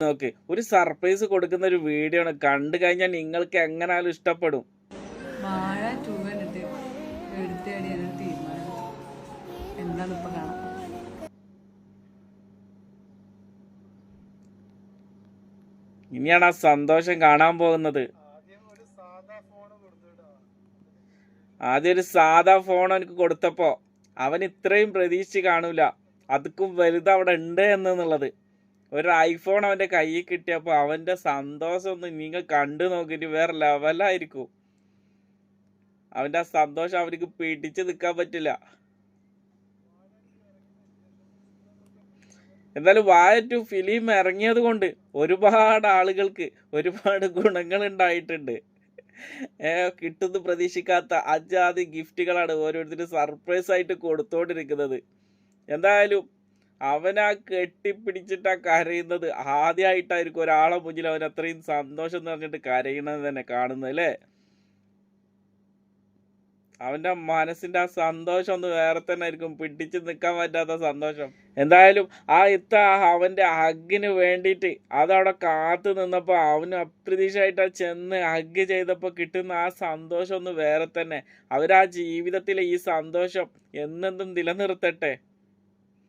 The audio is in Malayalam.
നോക്ക്, ഒരു സർപ്രൈസ് കൊടുക്കുന്ന ഒരു വീഡിയോ ആണ്. കണ്ടു കഴിഞ്ഞാൽ നിങ്ങൾക്ക് എങ്ങനാലും ഇഷ്ടപ്പെടും. വാഴ 2 കണ്ടിട്ട് എടുത്തേടി എന്നൊരു തീരുമാനം എന്താണ് ഇപ്പൊ കാണാം. ഇനിയാണ് ആ സന്തോഷം കാണാൻ പോകുന്നത്. ആദ്യം ഒരു സാധാ ഫോൺ അവനക്ക് കൊടുത്തപ്പോ അവൻ ഇത്രയും പ്രതീക്ഷിച്ച് കാണൂല, അതുക്കും വലുത് അവിടെ ഉണ്ട് എന്നുള്ളത്. ഒരു ഐഫോൺ അവന്റെ കയ്യിൽ കിട്ടിയപ്പോൾ അവന്റെ സന്തോഷം ഒന്ന് നിങ്ങൾ കണ്ടു നോക്കിയിട്ട് വേറെ ലെവലായിരിക്കും. അവന്റെ ആ സന്തോഷം അവർക്ക് പിടിച്ചു നിൽക്കാൻ പറ്റില്ല. എന്തായാലും വാഴ 2 ഫിലിം ഇറങ്ങിയത് കൊണ്ട് ഒരുപാട് ആളുകൾക്ക് ഒരുപാട് ഗുണങ്ങൾ ഉണ്ടായിട്ടുണ്ട്. കിട്ടുന്നു പ്രതീക്ഷിക്കാത്ത അജാതി ഗിഫ്റ്റുകളാണ് ഓരോരുത്തരും സർപ്രൈസ് ആയിട്ട് കൊടുത്തോണ്ടിരിക്കുന്നത്. എന്തായാലും അവനാ കെട്ടിപ്പിടിച്ചിട്ടാ കരയുന്നത്. ആദ്യമായിട്ടായിരിക്കും ഒരാളെ മുന്നിൽ അവൻ അത്രയും സന്തോഷം എന്ന് പറഞ്ഞിട്ട് കരയണത് തന്നെ കാണുന്നത് അല്ലേ. അവന്റെ മനസ്സിന്റെ ആ സന്തോഷം ഒന്ന് വേറെ തന്നെ ആയിരിക്കും, പിടിച്ചു നിൽക്കാൻ പറ്റാത്ത സന്തോഷം. എന്തായാലും ആ അവന്റെ ഹഗ്ഗിന് വേണ്ടിയിട്ട് അതവിടെ കാത്തു നിന്നപ്പോ അവന് അപ്രതീക്ഷയായിട്ട് ചെന്ന് ഹഗ് ചെയ്തപ്പോ കിട്ടുന്ന ആ സന്തോഷം ഒന്ന് വേറെ തന്നെ. അവരാ ജീവിതത്തിലെ ഈ സന്തോഷം എന്നെന്നും നിലനിർത്തട്ടെ.